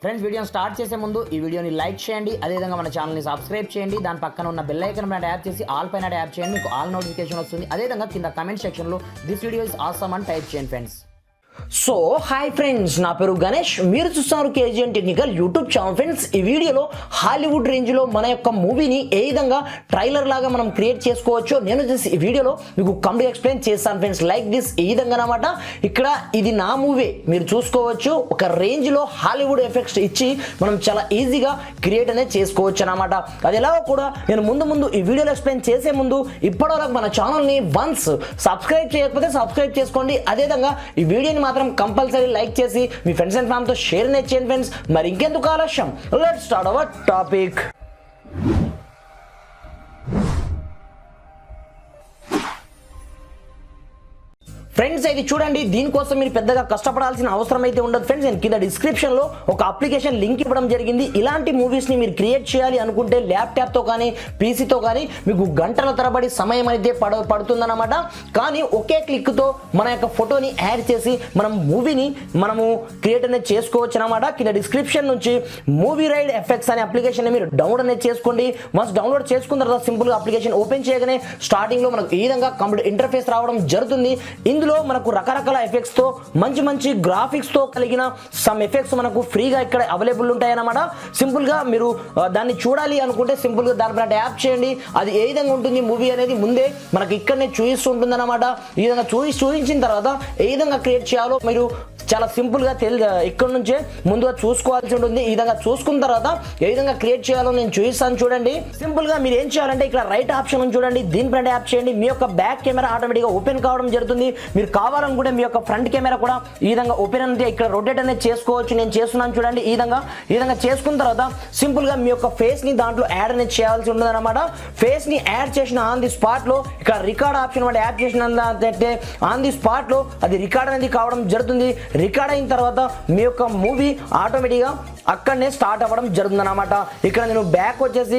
Friends వీడియోని start చేసే ముందు ఈ వీడియోని లైక్ చేయండి, అదేవిధంగా మన ఛానల్ని సబ్స్క్రైబ్ చేయండి, దాని పక్కన ఉన్న బెల్ ఐకాన్ పైన ట్యాప్ చేసి ఆల్ పైన ట్యాప్ చేయండి, మీకు ఆల్ నోటిఫికేషన్ వస్తుంది. అదేవిధంగా కింద కమెంట్ సెక్షన్లో దిస్ వీడియో ఇస్ ఆసమ్ అని టైప్ చేయండి ఫ్రెండ్స్. సో హాయ్ ఫ్రెండ్స్, నా పేరు గణేష్, మీరు చూస్తున్నారు KGN technical YouTube channel. Friends ఈ వీడియోలో హాలీవుడ్ రేంజ్లో మన యొక్క మూవీని ఏ విధంగా ట్రైలర్ లాగా మనం క్రియేట్ చేసుకోవచ్చో నేను ఈ వీడియోలో మీకు కంప్లీట్ ఎక్స్ప్లెయిన్ చేస్తాను ఫ్రెండ్స్. లైక్ దిస్ ఈ విధంగా అనమాట. ఇక్కడ ఇది నా మూవీ మీరు చూసుకోవచ్చు. ఒక రేంజ్లో హాలీవుడ్ ఎఫెక్ట్స్ ఇచ్చి మనం చాలా ఈజీగా క్రియేట్ అనేది చేసుకోవచ్చు అనమాట. అది ఎలాగో కూడా నేను ముందు ఈ వీడియోలో ఎక్స్ప్లెయిన్ చేసే ముందు ఇప్పటివరకు మన ఛానల్ని వన్స్ సబ్స్క్రైబ్ చేయకపోతే సబ్స్క్రైబ్ చేసుకోండి. అదేవిధంగా ఈ వీడియోని మాత్రం కంపల్సరీ లైక్ చేసి మీ ఫ్రెండ్స్ అండ్ ఫ్యామిలీతో షేర్ చేయండి ఫ్రెండ్స్. మరి ఇంకెందుకు ఆలస్యం, let's start our topic. Friends ఇది చూడండి, దీనికోసం మీరు పెద్దగా కష్టపడాల్సిన అవసరం అయితే ఉండదు ఫ్రెండ్స్. నేను కింద డిస్క్రిప్షన్లో ఒక అప్లికేషన్ లింక్ ఇవ్వడం జరిగింది. ఇలాంటి మూవీస్ని మీరు క్రియేట్ చేయాలి అనుకుంటే ల్యాప్టాప్తో కానీ పీసీతో కానీ మీకు గంటల తరబడి సమయం అయితే పడుతుందన్నమాట. కానీ ఒకే క్లిక్తో మన యొక్క ఫోటోని యాడ్ చేసి మనం మూవీని మనము క్రియేట్ అనేది చేసుకోవచ్చు అనమాట. కింద డిస్క్రిప్షన్ నుంచి మూవీ రైడ్ ఎఫెక్ట్స్ అనే అప్లికేషన్ మీరు డౌన్లోడ్ అనేది చేసుకోండి. వన్స్ డౌన్లోడ్ చేసుకున్న తర్వాత సింపుల్గా అప్లికేషన్ ఓపెన్ చేయగానే స్టార్టింగ్లో మనకు ఈ విధంగా కంప్లీట్ ఇంటర్ఫేస్ రావడం జరుగుతుంది. ఇందులో మనకు రకరకాల ఎఫెక్ట్స్ తో మంచి గ్రాఫిక్స్ తో కలిగిన సమ్ ఎఫెక్ట్స్ మనకు ఫ్రీగా ఇక్కడ అవైలబుల్ ఉంటాయి అన్నమాట. సింపుల్ గా మీరు దాన్ని చూడాలి అనుకుంటే సింపుల్ గా దానిపైన ట్యాప్ చేయండి. అది ఏ విధంగా ఉంటుంది మూవీ అనేది ముందే మనకి ఇక్కడనే చూపిస్తుంటుంది అనమాట. ఈ విధంగా చూపించిన తర్వాత ఏ విధంగా క్రియేట్ చేయాలో మీరు చాలా సింపుల్ గా ఇక్కడ నుంచే ముందుగా చూసుకోవాల్సి ఉంటుంది. ఈ విధంగా చూసుకున్న తర్వాత ఏ విధంగా క్రియేట్ చేయాలో నేను చూపిస్తాను చూడండి. సింపుల్ గా మీరు ఏం చేయాలంటే ఇక్కడ రైట్ ఆప్షన్ ఉంది చూడండి, దీనిపైన ట్యాప్ చేయండి. మీ యొక్క బ్యాక్ కెమెరా ఆటోమేటిక్ గా ఓపెన్ కావడం జరుగుతుంది. మీరు కావాలనుకుంటే మీ యొక్క ఫ్రంట్ కెమెరా కూడా ఈ విధంగా ఓపెన్ అంటే ఇక్కడ రొటేట్ అనేది చేసుకోవచ్చు. నేను చేస్తున్నాను చూడండి. ఈ విధంగా చేసుకున్న తర్వాత సింపుల్ గా మీ యొక్క ఫేస్ ని దాంట్లో యాడ్ అనేది చేయాల్సి ఉంటుంది అనమాట. ఫేస్ ని యాడ్ చేసిన ఆన్ ది స్పాట్ లో ఇక్కడ రికార్డ్ ఆప్షన్ యాడ్ చేసిన ఆన్ ది స్పాట్ లో అది రికార్డ్ అనేది కావడం జరుగుతుంది. రికార్డ్ అయిన తర్వాత మీ యొక్క మూవీ ఆటోమేటిక్గా అక్కడనే స్టార్ట్ అవ్వడం జరుగుతుంది అనమాట. ఇక్కడ నేను బ్యాక్ వచ్చేసి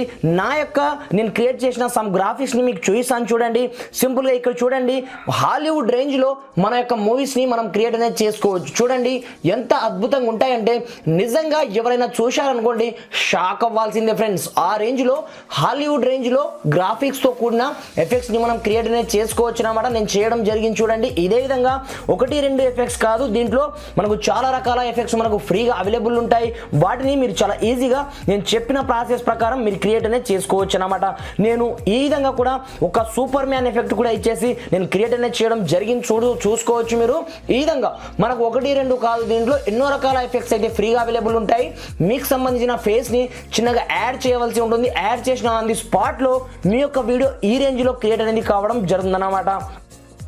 నేను క్రియేట్ చేసిన సమ్ గ్రాఫిక్స్ ని మీకు చూపిస్తాను చూడండి. సింపుల్ గా ఇక్కడ చూడండి, హాలీవుడ్ రేంజ్ లో మన యొక్క మూవీస్ ని మనం క్రియేట్ అనేది చేసుకోవచ్చు. చూడండి ఎంత అద్భుతంగా ఉంటాయంటే నిజంగా ఎవరైనా చూశారనుకోండి షాక్ అవ్వాల్సిందే ఫ్రెండ్స్. ఆ రేంజ్ లో హాలీవుడ్ రేంజ్ లో గ్రాఫిక్స్ తో కూడిన ఎఫెక్ట్స్ ని మనం క్రియేట్ అనేది చేసుకోవచ్చు అనమాట. నేను చేయడం జరిగింది చూడండి. ఇదే విధంగా 1-2 ఎఫెక్ట్స్ కాదు, దీంట్లో మనకు చాలా రకాల ఎఫెక్ట్స్ మనకు ఫ్రీగా అవైలబుల్ ఉంటాయి. వాటిని మీరు చాలా ఈజీగా నేను చెప్పిన ప్రాసెస్ ప్రకారం మీరు క్రియేట్ అనేది చేసుకోవచ్చు అనమాట. నేను ఈ విధంగా కూడా ఒక సూపర్ మ్యాన్ ఎఫెక్ట్ కూడా ఇచ్చేసి నేను క్రియేట్ అనేది చేయడం జరిగింది. చూసుకోవచ్చు మీరు. ఈ విధంగా మనకు 1-2 కాదు, దీంట్లో ఎన్నో రకాల ఎఫెక్ట్స్ అయితే ఫ్రీగా అవైలబుల్ ఉంటాయి. మీకు సంబంధించిన ఫేస్ ని చిన్నగా యాడ్ చేయవలసి ఉంటుంది. యాడ్ చేసిన ఆన్ ది స్పాట్ లో మీ యొక్క వీడియో ఈ రేంజ్ లో క్రియేట్ అనేది కావడం జరుగుతుంది అనమాట.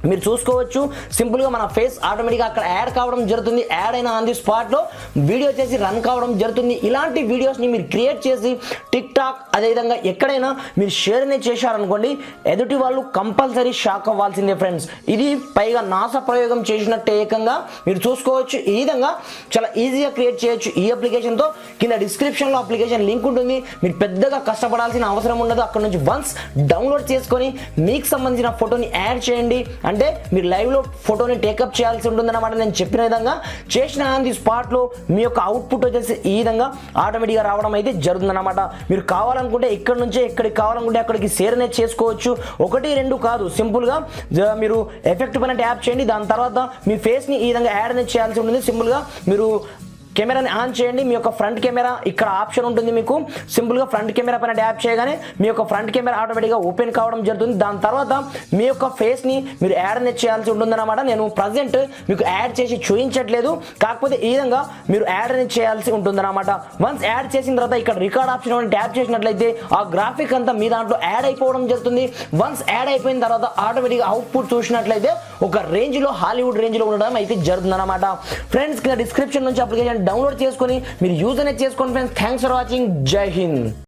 మీరు చూసుకోవచ్చు సింపుల్గా మన ఫేస్ ఆటోమేటిక్గా అక్కడ యాడ్ కావడం జరుగుతుంది. యాడ్ అయిన ఆన్ ది స్పాట్లో వీడియో చేసి రన్ కావడం జరుగుతుంది. ఇలాంటి వీడియోస్ని మీరు క్రియేట్ చేసి టిక్ టాక్ అదేవిధంగా ఎక్కడైనా మీరు షేర్ అనేది చేశారనుకోండి ఎదుటి వాళ్ళు కంపల్సరీ షాక్ అవ్వాల్సిందే ఫ్రెండ్స్. ఇది పైగా నాసా ప్రయోగం చేసినట్టే ఏకంగా మీరు చూసుకోవచ్చు. ఈ విధంగా చాలా ఈజీగా క్రియేట్ చేయొచ్చు ఈ అప్లికేషన్తో. కింద డిస్క్రిప్షన్లో అప్లికేషన్ లింక్ ఉంటుంది. మీరు పెద్దగా కష్టపడాల్సిన అవసరం ఉండదు. అక్కడ నుంచి వన్స్ డౌన్లోడ్ చేసుకొని మీకు సంబంధించిన ఫోటోని యాడ్ చేయండి. అంటే మీరు లైవ్లో ఫోటోని టేకప్ చేయాల్సి ఉంటుందన్నమాట. నేను చెప్పిన విధంగా చేసిన ఆన్ ది స్పాట్లో మీ యొక్క అవుట్పుట్ వచ్చేసి ఈ విధంగా ఆటోమేటిక్గా రావడం అయితే జరుగుతుందన్నమాట. మీరు కావాలనుకుంటే ఇక్కడ నుంచే ఎక్కడికి కావాలనుకుంటే అక్కడికి షేర్ అనేది చేసుకోవచ్చు. 1-2 కాదు, సింపుల్గా మీరు ఎఫెక్ట్ పైన ట్యాప్ చేయండి. దాని తర్వాత మీ ఫేస్ని ఈ విధంగా యాడ్ అనేది చేయాల్సి ఉంటుంది. సింపుల్గా మీరు కెమెరాని ఆన్ చేయండి. మీ యొక్క ఫ్రంట్ కెమెరా ఇక్కడ ఆప్షన్ ఉంటుంది మీకు. సింపుల్గా ఫ్రంట్ కెమెరా పైన ట్యాప్ చేయగానే మీ యొక్క ఫ్రంట్ కెమెరా ఆటోమేటిక్గా ఓపెన్ కావడం జరుగుతుంది. దాని తర్వాత మీ యొక్క ఫేస్ని మీరు యాడ్ అనేది చేయాల్సి ఉంటుంది అనమాట. నేను ప్రజెంట్ మీకు యాడ్ చేసి చూపించట్లేదు, కాకపోతే ఈ విధంగా మీరు యాడ్ అనేది చేయాల్సి ఉంటుంది అనమాట. వన్స్ యాడ్ చేసిన తర్వాత ఇక్కడ రికార్డ్ ఆప్షన్ ట్యాప్ చేసినట్లయితే ఆ గ్రాఫిక్ అంతా మీ దాంట్లో యాడ్ అయిపోవడం జరుగుతుంది. వన్స్ యాడ్ అయిపోయిన తర్వాత ఆటోమేటిక్గా అవుట్పుట్ చూసినట్లయితే ఒక రేంజ్లో హాలీవుడ్ రేంజ్లో ఉండడం అయితే జరుగుతుంది అనమాట. ఫ్రెండ్స్ కింద డిస్క్రిప్షన్ నుంచి అప్లికేషన్ డౌన్లోడ్ చేసుకొని మీరు యూజ్ అనేది చేసుకోండి ఫ్రెండ్స్. Thanks for watching. జై హింద్.